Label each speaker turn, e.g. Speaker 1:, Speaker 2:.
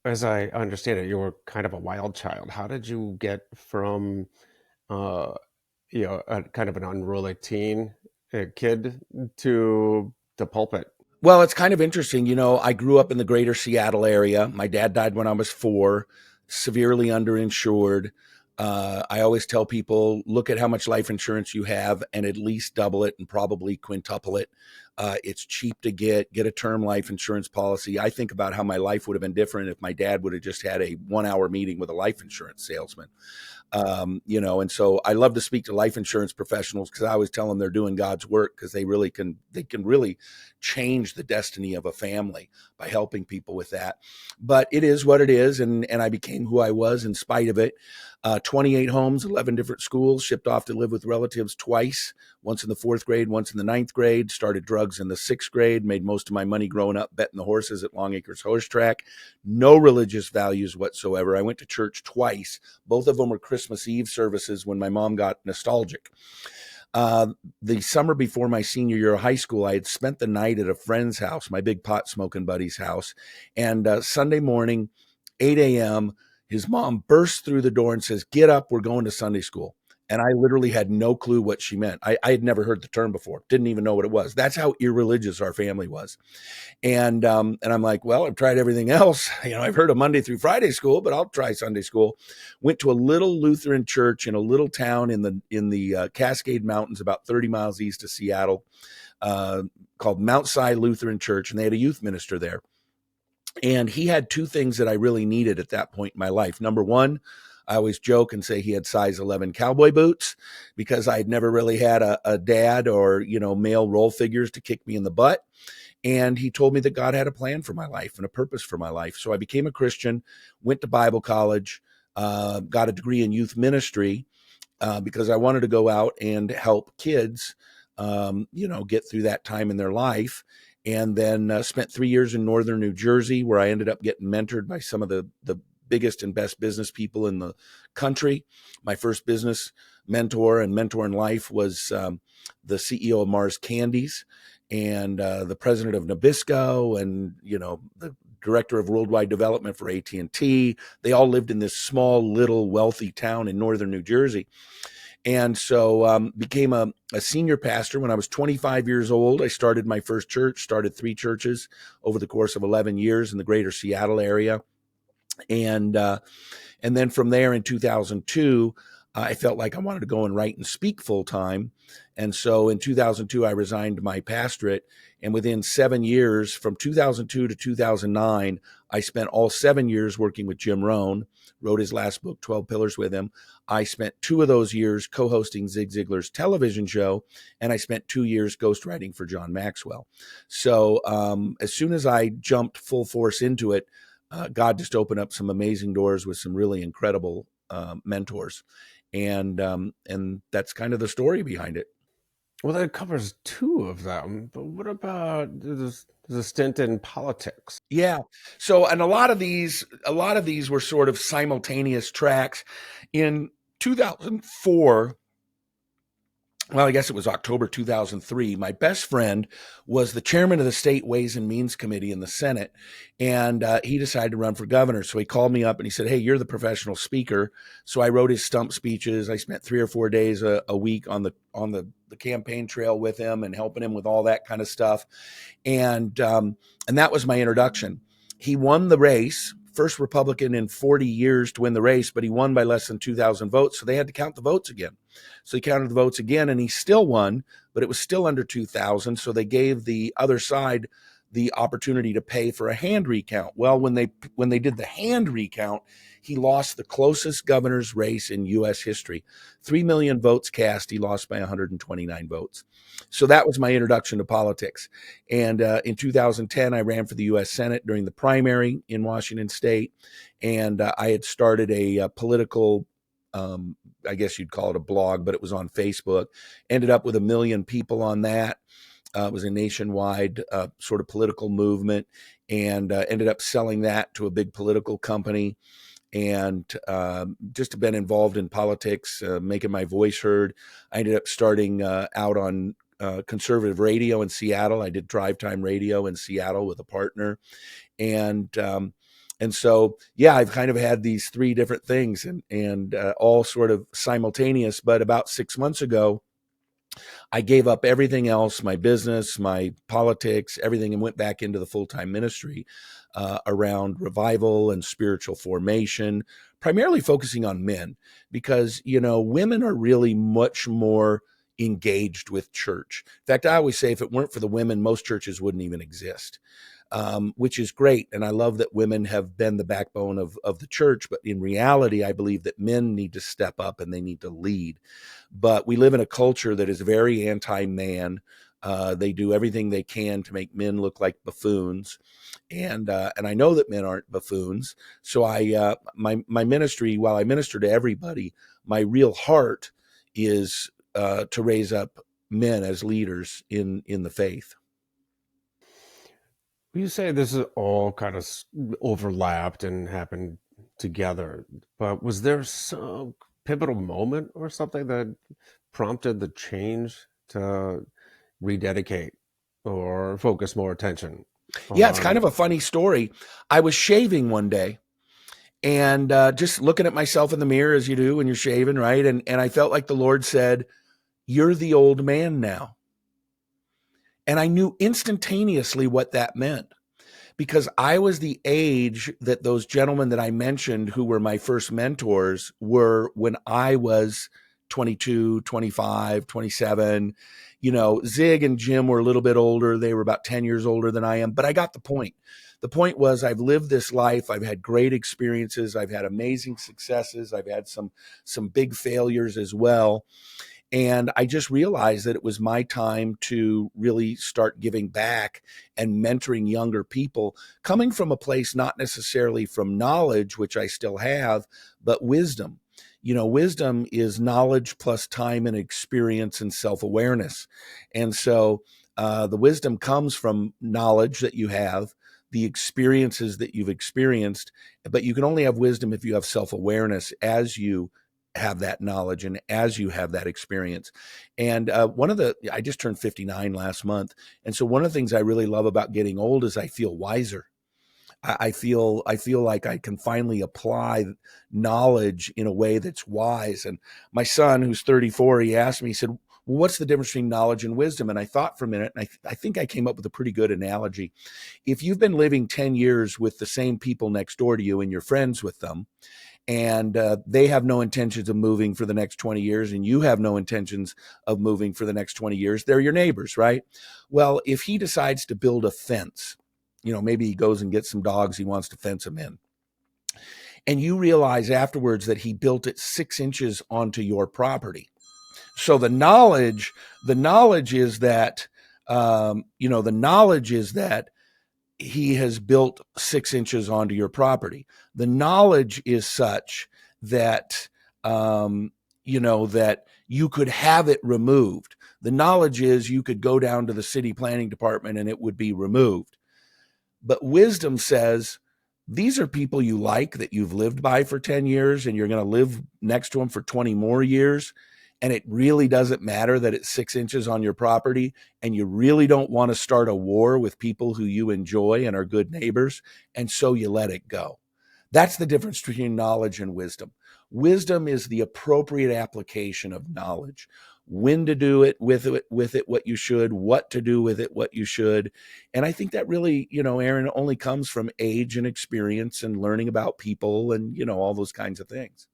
Speaker 1: As I understand it, you were kind of a wild child. How did you get from, uh, a kind of an unruly teen kid to the pulpit?
Speaker 2: Well, it's kind of interesting. I grew up in the greater Seattle area. My dad died when I was 4, severely underinsured. I always tell people look at how much life insurance you have and at least double it and probably quintuple it. It's cheap to get a term life insurance policy. I think about how my life would have been different if my dad would have just had a 1 hour meeting with a life insurance salesman. And so I love to speak to life insurance professionals because I always tell them they're doing God's work because they can really change the destiny of a family by helping people with that. But it is what it is, and I became who I was in spite of it. 28 homes, 11 different schools, shipped off to live with relatives twice, once in the 4th grade, once in the 9th grade, started drugs in the 6th grade, made most of my money growing up betting the horses at Long Acres Horse Track. No religious values whatsoever. I went to church twice. Both of them were Christmas Eve services when my mom got nostalgic. The summer before my senior year of high school, I had spent the night at a friend's house, my big pot smoking buddy's house. And Sunday morning, 8 a.m., his mom bursts through the door and says, "Get up, we're going to Sunday school." And I literally had no clue what she meant. I had never heard the term before, didn't even know what it was. That's how irreligious our family was. And I'm like, well, I've tried everything else. I've heard of Monday through Friday school, but I'll try Sunday school. Went to a little Lutheran church in a little town in the Cascade Mountains, about 30 miles east of Seattle, uh, called Mount Si Lutheran Church, and they had a youth minister there. And he had two things that I really needed at that point in my life. Number one, I always joke and say he had size 11 cowboy boots because I had never really had a dad or, male role figures to kick me in the butt. And he told me that God had a plan for my life and a purpose for my life. So I became a Christian, went to Bible college, got a degree in youth ministry because I wanted to go out and help kids, get through that time in their life. And then spent 3 years in northern New Jersey, where I ended up getting mentored by some of the biggest and best business people in the country. My first business mentor in life was the CEO of Mars Candies and the president of Nabisco, and the director of worldwide development for AT&T. They all lived in this small little wealthy town in northern New Jersey. And so became a senior pastor when I was 25 years old. I started my first church, started 3 churches over the course of 11 years in the greater Seattle area. And then from there in 2002, I felt like I wanted to go and write and speak full time. And so in 2002, I resigned my pastorate. And within 7 years, from 2002 to 2009, I spent all 7 years working with Jim Rohn, wrote his last book, 12 Pillars, with him. I spent 2 of those years co hosting Zig Ziglar's television show, and I spent 2 years ghostwriting for John Maxwell. So as soon as I jumped full force into it, God just opened up some amazing doors with some really incredible mentors, and that's kind of the story behind it.
Speaker 1: Well, that covers two of them, but what about the stint in politics?
Speaker 2: Yeah. So, and a lot of these were sort of simultaneous tracks. In 2004, well, I guess it was October 2003. My best friend was the chairman of the state Ways and Means Committee in the Senate, and he decided to run for governor. So he called me up and he said, "Hey, you're the professional speaker." So I wrote his stump speeches. I spent 3 or 4 days a week on the campaign trail with him and helping him with all that kind of stuff, and that was my introduction. He won the race. First Republican in 40 years to win the race, but he won by less than 2,000 votes. So they had to count the votes again. So he counted the votes again and he still won, but it was still under 2,000. So they gave the other side the opportunity to pay for a hand recount. Well, when they did the hand recount, he lost the closest governor's race in U.S. history. 3 million votes cast, he lost by 129 votes. So that was my introduction to politics. And in 2010, I ran for the U.S. Senate during the primary in Washington State, and I had started a political I guess you'd call it a blog, but it was on Facebook. Ended up with 1 million people on that. It was a nationwide sort of political movement, and ended up selling that to a big political company. And just been involved in politics, making my voice heard. I ended up starting out on conservative radio in Seattle. I did drive time radio in Seattle with a partner, and And so, yeah, I've kind of had these three different things, and all sort of simultaneous. But about 6 months ago, I gave up everything else, my business, my politics, everything, and went back into the full time ministry around revival and spiritual formation, primarily focusing on men, because, women are really much more engaged with church. In fact, I always say if it weren't for the women, most churches wouldn't even exist. Which is great. And I love that women have been the backbone of the church. But in reality, I believe that men need to step up and they need to lead. But we live in a culture that is very anti-man. They do everything they can to make men look like buffoons, and I know that men aren't buffoons. So my ministry, while I minister to everybody, my real heart is to raise up men as leaders in the faith.
Speaker 1: You say this is all kind of overlapped and happened together, but was there some pivotal moment or something that prompted the change to rededicate or focus more attention
Speaker 2: Yeah, it's kind of
Speaker 1: on?
Speaker 2: a funny story. I was shaving one day and just looking at myself in the mirror as you do when you're shaving, right? And I felt like the Lord said, "You're the old man now." And I knew instantaneously what that meant, because I was the age that those gentlemen that I mentioned who were my first mentors were when I was 22, 25, 27. Zig and Jim were a little bit older. They were about 10 years older than I am, but I got the point. The point was I've lived this life. I've had great experiences. I've had amazing successes. I've had some big failures as well. And I just realized that it was my time to really start giving back and mentoring younger people, coming from a place not necessarily from knowledge, which I still have, but wisdom. Wisdom is knowledge plus time and experience and self awareness. And so the wisdom comes from knowledge that you have, the experiences that you've experienced, but you can only have wisdom if you have self awareness as you have that knowledge and as you have that experience. And I just turned 59 last month. And so one of the things I really love about getting old is I feel wiser. I feel like I can finally apply knowledge in a way that's wise. And my son, who's 34, he asked me, he said, "Well, what's the difference between knowledge and wisdom?" And I thought for a minute, and I think I came up with a pretty good analogy. If you've been living 10 years with the same people next door to you and you're friends with them, and they have no intentions of moving for the next 20 years, and you have no intentions of moving for the next 20 years, they're your neighbors, right? Well, if he decides to build a fence, maybe he goes and gets some dogs, he wants to fence them in, and you realize afterwards that he built it 6 inches onto your property. So the knowledge is that, the knowledge is that he has built 6 inches onto your property. The knowledge is such that, that you could have it removed. The knowledge is you could go down to the city planning department and it would be removed. But wisdom says, these are people you like that you've lived by for 10 years and you're going to live next to them for 20 more years. And it really doesn't matter that it's 6 inches on your property. And you really don't want to start a war with people who you enjoy and are good neighbors. And so you let it go. That's the difference between knowledge and wisdom. Wisdom is the appropriate application of knowledge. When to do it with it, what you should, what to do with it, what you should. And I think that really, Aaron, only comes from age and experience and learning about people and, all those kinds of things.